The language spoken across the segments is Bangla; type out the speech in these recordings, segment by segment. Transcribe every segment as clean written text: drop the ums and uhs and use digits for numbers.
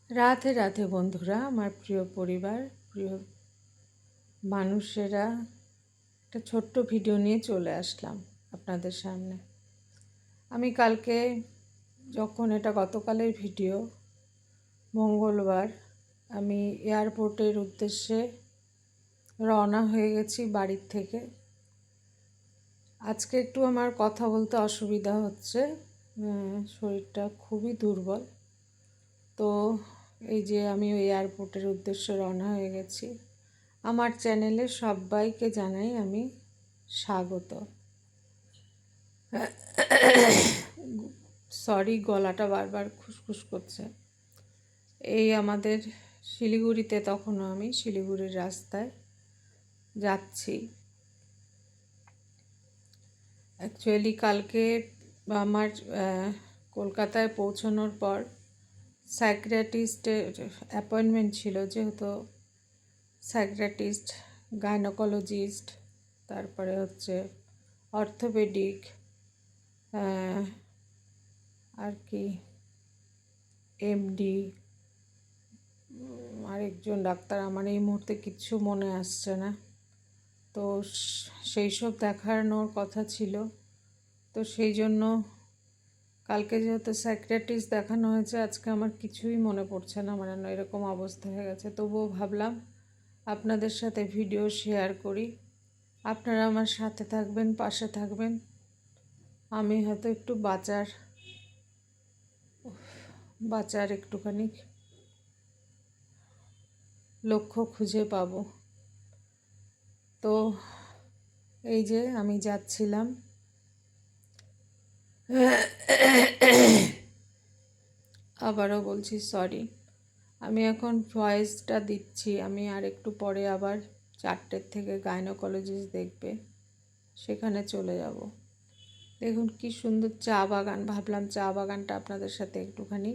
রাধে রাধে বন্ধুরা, আমার প্রিয় পরিবার, প্রিয় মানুষেরা, একটা ছোট্ট ভিডিও নিয়ে চলে আসলাম আপনাদের সামনে। আমি কালকে, যখন এটা গতকালের ভিডিও, মঙ্গলবার, আমি এয়ারপোর্টের উদ্দেশ্যে রওনা হয়ে গেছি বাড়ির থেকে। আজকে একটু আমার কথা বলতে অসুবিধা হচ্ছে, শরীরটা খুবই দুর্বল। তো এই যে আমি ওই এয়ারপোর্টের উদ্দেশ্যে রওনা হয়ে গেছি। আমার চ্যানেলে সবাইকে জানাই আমি স্বাগত। সরি, গলাটা বারবার খুসখুস করছে। এই আমাদের শিলিগুড়িতে, তখনও আমি শিলিগুড়ির রাস্তায় যাচ্ছি। অ্যাকচুয়ালি কালকে আমার কলকাতায় পৌঁছানোর পর সাইকিয়াট্রিস্টের অ্যাপয়েন্টমেন্ট ছিল, যেহেতু সাইকিয়াট্রিস্ট, গাইনোকোলজিস্ট, তারপরে হচ্ছে অর্থোপেডিক, আর কি এমডি, আরেকজন ডাক্তার, আমার এই মুহূর্তে কিচ্ছু মনে আসছে না। তো সেই সব দেখানোর কথা ছিল। তো সেই জন্য কালকে যেহেতু সাইকিয়াট্রিস্ট দেখানো হয়েছে, আজকে আমার কিছুই মনে পড়ছে না, আমার এরকম অবস্থা হয়ে গেছে। তবুও ভাবলাম আপনাদের সাথে ভিডিও শেয়ার করি, আপনারা আমার সাথে থাকবেন, পাশে থাকবেন। আমি হয়তো একটু বাঁচার একটুখানি লক্ষ্য খুঁজে পাব। তো এই যে আমি যাচ্ছিলাম, আবারও বলছি সরি। আমি এখন ভয়েসটা দিচ্ছি, আমি আর একটু পরে আবার 4টের থেকে গাইনোকোলজিস্ট দেখবে, সেখানে চলে যাব। দেখুন কি সুন্দর চা বাগান, ভাবলাম চা বাগানটা আপনাদের সাথে একটুখানি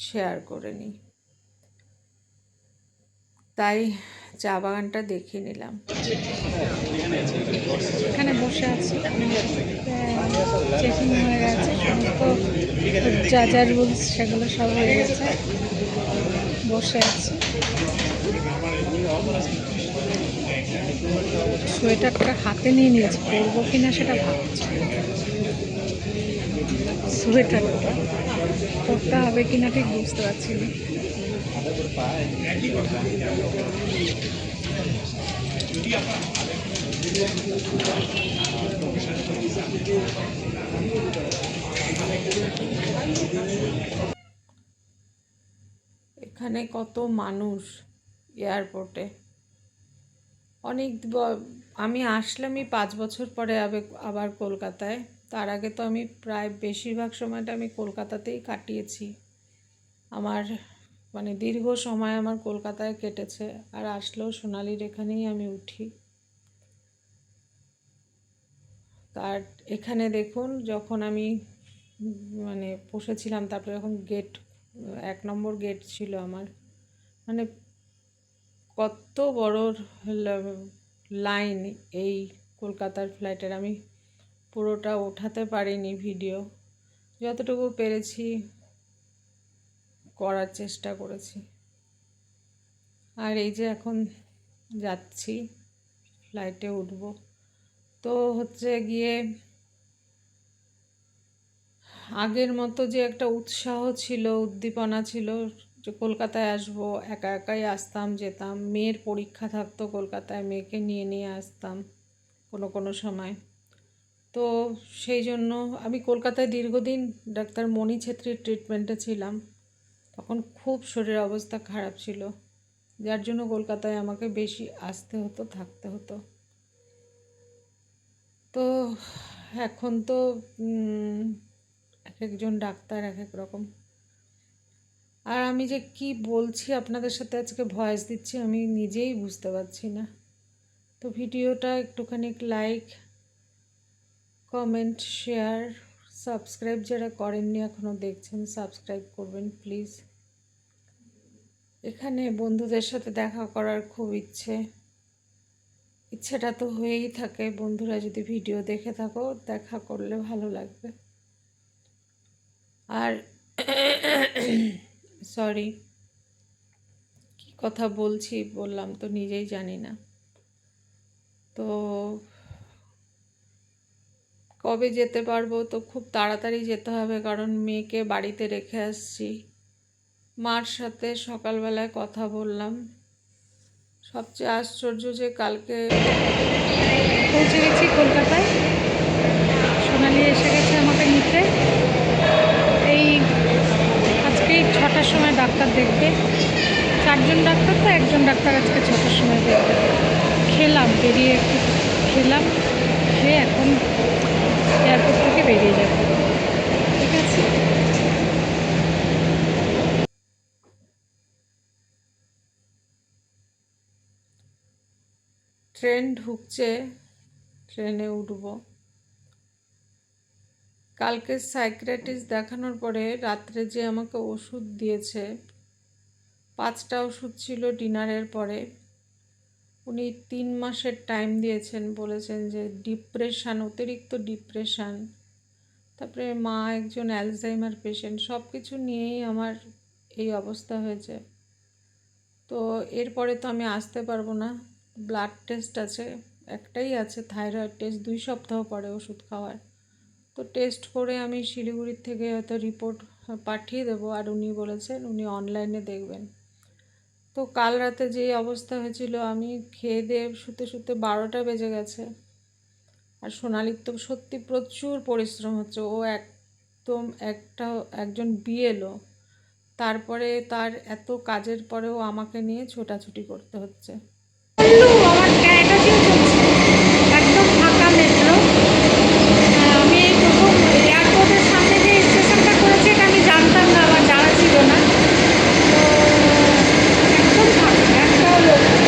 শেয়ার করে নিই, তাই চা বাগানটা দেখিয়ে নিলাম। এখানে বসে আছি, চেকিং হয়ে গেছে, সমস্ত যা যা রুলস সেগুলো সব হয়ে গেছে। বসে আছি, সোয়েটারটা হাতে নিয়ে নিয়েছি, পরবো কিনা সেটা ভাবছি। সোয়েটারটা পরতে হবে কিনা ঠিক বুঝতে পারছি না। এখানে কত মানুষ এয়ারপোর্টে। আমি আসলামই 5 বছর পরে আবার কলকাতায়। তার আগে তো আমি প্রায় বেশিরভাগ সময়টা আমি কলকাতাতেই কাটিয়েছি। আমার দীর্ঘ সময় আমার কলকাতায় কেটেছে, আর আসলেও সোনালির এখানেই আমি উঠি। তার এখানে দেখুন, যখন আমি বসেছিলাম, তারপরে যখন 1 নম্বর গেট ছিল আমার, কত বড় লাইন এই কলকাতার ফ্লাইটের। আমি পুরোটা ওঠাতে পারিনি ভিডিও, যতটুকু পেরেছি করার চেষ্টা করেছি। আর এই যে এখন যাচ্ছি, ফ্লাইটে উঠব। তো হচ্ছে গিয়ে আগের মতো যে একটা উৎসাহ ছিল, উদ্দীপনা ছিল, যে কলকাতায় আসবো, একা একাই আসতাম যেতাম, মেয়ের পরীক্ষা থাকতো কলকাতায়, মেয়েকে নিয়ে নিয়ে আসতাম কোনো কোনো সময়। তো সেই জন্য আমি কলকাতায় দীর্ঘদিন ডাক্তার মণি ছেত্রীর ট্রিটমেন্টে ছিলাম। তখন খুব শরীরের অবস্থা খারাপ ছিল, যার জন্য কলকাতায় আমাকে বেশি আসতে হতো, থাকতে হতো। তো এখন তো এক একজন ডাক্তার এক এক রকম। আর আমি যে কি বলছি আপনাদের সাথে, আজকে ভয়েস দিচ্ছি, আমি নিজেই বুঝতে পারছি না। তো ভিডিওটা একটুখানি লাইক, কমেন্ট, শেয়ার, সাবস্ক্রাইব যারা করেননি এখনও দেখছেন, সাবস্ক্রাইব করবেন প্লিজ। এখানে বন্ধুদের সাথে দেখা করার খুব ইচ্ছেটা তো হয়েই থাকে। বন্ধুরা যদি ভিডিও দেখে থাকো, দেখা করলে ভালো লাগবে। আর সরি, কথা বলছি, বললাম তো নিজেই জানি না। তো কবে যেতে পারবো, তো খুব তাড়াতাড়ি যেতে হবে, কারণ মেয়েকে বাড়িতে রেখে আসছি। মার সাথে সকালবেলায় কথা বললাম। সবচেয়ে আশ্চর্য যে কালকে পৌঁছে গেছি কলকাতায়। সোনালি এসে গেছে আমাকে নিতে। এই আজকেই 6টার সময় ডাক্তার দেখবে। 4জন ডাক্তার, তো একজন ডাক্তার আজকে 6টার সময় দেখবে। খেলাম, বেরিয়ে একটু খেলাম, খেয়ে এখন এয়ারপোর্ট থেকে বেরিয়ে যাবে। ঠিক আছে। ট্রেন ঢুকছে, ট্রেনে উঠবো। কালকে সাইকিয়াট্রিস্ট দেখানোর পরে রাত্রে যে আমাকে ওষুধ দিয়েছে, 5টা ওষুধ ছিল ডিনারের পরে। উনি 3 মাসের টাইম দিয়েছেন, বলেছেন যে ডিপ্রেশান, অতিরিক্ত ডিপ্রেশান, তারপরে মা একজন অ্যালজাইমার পেশেন্ট, সব কিছু নিয়েই আমার এই অবস্থা হয়েছে। তো এরপরে তো আমি আসতে পারবো না। ব্লাড টেস্ট আছে, একটাই আছে, থাইরয়েড টেস্ট, 2 সপ্তাহ পরে ওষুধ খাওয়ার। তো টেস্ট করে আমি শিলিগুড়ির থেকে হয়তো রিপোর্ট পাঠিয়ে দেবো, আর উনি বলেছেন উনি অনলাইনে দেখবেন। তো কাল রাতে যে অবস্থা হয়েছিল, আমি খেয়ে দিয়ে শুতে শুতে 12টা বেজে গেছে। আর সোনালির তো সত্যি প্রচুর পরিশ্রম হচ্ছে। ও একদম একজন বিএলও, তারপরে তার এত কাজের পরেও আমাকে নিয়ে ছোটাছুটি করতে হচ্ছে। আমার ক্যারেটাজিও চলছে, একদম ফাঁকা মেট্রো। আমি এই প্রথম এয়ারপোর্টের সামনে যে স্টেশনটা করেছে এটা আমি জানতাম না, আমার জানা ছিল না। তো একদম ফাঁকা, একটাও লোক নেই।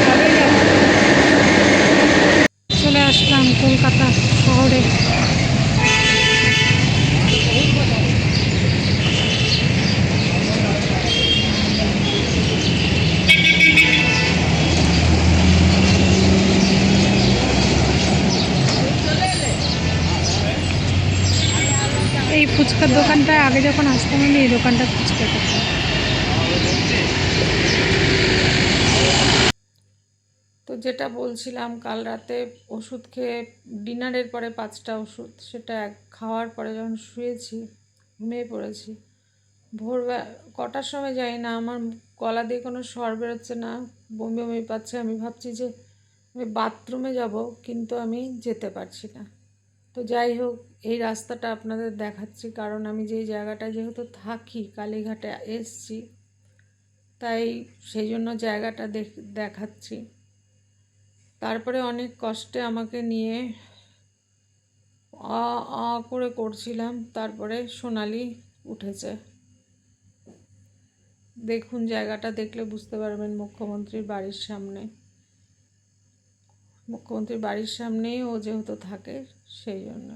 ভালোই লাগছে। চলে আসলাম কলকাতা শহরে। এই ফুচকার দোকানটায় আগে যখন আসতাম আমি এই দোকানটা ফুচকা খেতাম। তো যেটা বলছিলাম, কাল রাতে ওষুধ খেয়ে ডিনারের পরে 5টা ওষুধ, সেটা খাওয়ার পরে যখন শুয়েছি, ঘুমিয়ে পড়েছি। কটার সময় জানি না, আমার গলা দিয়ে কোনো স্বর বেরোচ্ছে না, বমি বমি পাচ্ছে। আমি ভাবছি যে আমি বাথরুমে যাব, কিন্তু আমি যেতে পারছি না। তো যাই হোক, এই রাস্তাটা আপনাদের দেখাচ্ছি, কারণ আমি যেই জায়গাটায় যেহেতু থাকি, কালীঘাটে এসছি, তাই সেই জন্য জায়গাটা দেখাচ্ছি। তারপরে অনেক কষ্টে আমাকে নিয়ে আ আ করে করছিলাম, তারপরে সোনালি উঠেছে। দেখুন, জায়গাটা দেখলে বুঝতে পারবেন, মুখ্যমন্ত্রীর বাড়ির সামনে। মুখ্যমন্ত্রীর বাড়ির সামনেই ও যেহেতু থাকে, সেই জন্য।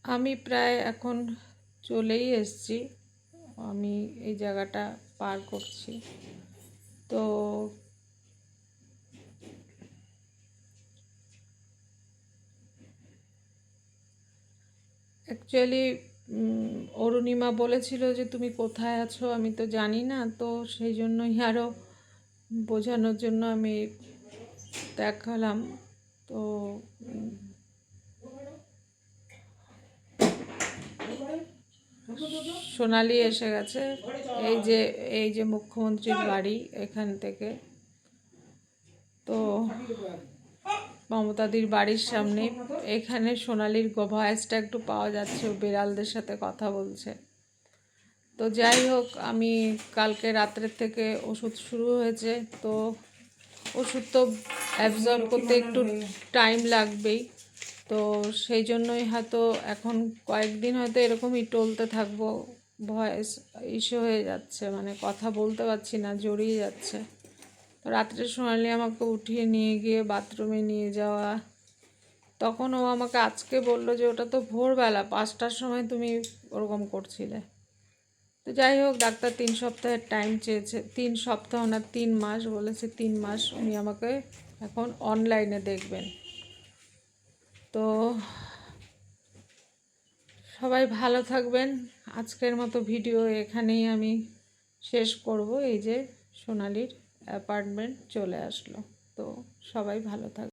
আমি প্রায় এখন চলেই এসেছি, আমি এই জায়গাটা পার করছি। তো অ্যাকচুয়ালি অরুণিমা বলেছিল যে তুমি কোথায় আছো, আমি তো জানি না। তো সেই জন্যই আরও বোঝানোর জন্য আমি দেখালাম। তো সোনালি এসে গেছে। এই যে মুখ্যমন্ত্রীর বাড়ি, এখান থেকে। তো মমতাদির বাড়ির সামনে, এখানে সোনালির ভয়েসটা একটু পাওয়া যাচ্ছে, ও বিড়ালদের সাথে কথা বলছে। তো যাই হোক, আমি কালকে রাত্রের থেকে ওষুধ শুরু হয়েছে, তো ওষুধ তো অ্যাবজর্ব করতে একটু টাইম লাগবেই। তো সেই জন্যই হয়তো এখন কয়েকদিন হয়তো এরকমই টলতে থাকবো, ভয়েস ইস্যু হয়ে যাচ্ছে, মানে কথা বলতে পারছি না, জড়িয়ে যাচ্ছে। তো রাত্রে সোনালি আমাকে উঠিয়ে নিয়ে গিয়ে বাথরুমে নিয়ে যাওয়া, তখন ও আমাকে আজকে বললো যে ওটা তো ভোরবেলা 5টার সময় তুমি ওরকম করছিলে। তো যাই হোক, ডাক্তার 3 সপ্তাহের টাইম চেয়েছে, 3 সপ্তাহ না 3 মাস বলেছে, 3 মাস উনি আমাকে এখন অনলাইনে দেখবেন। তো সবাই ভালো থাকবেন। আজকের মতো ভিডিও এখানেই আমি শেষ করব। এই যে সোনালির অ্যাপার্টমেন্ট চলে আসলো। তো সবাই ভালো থাকবেন।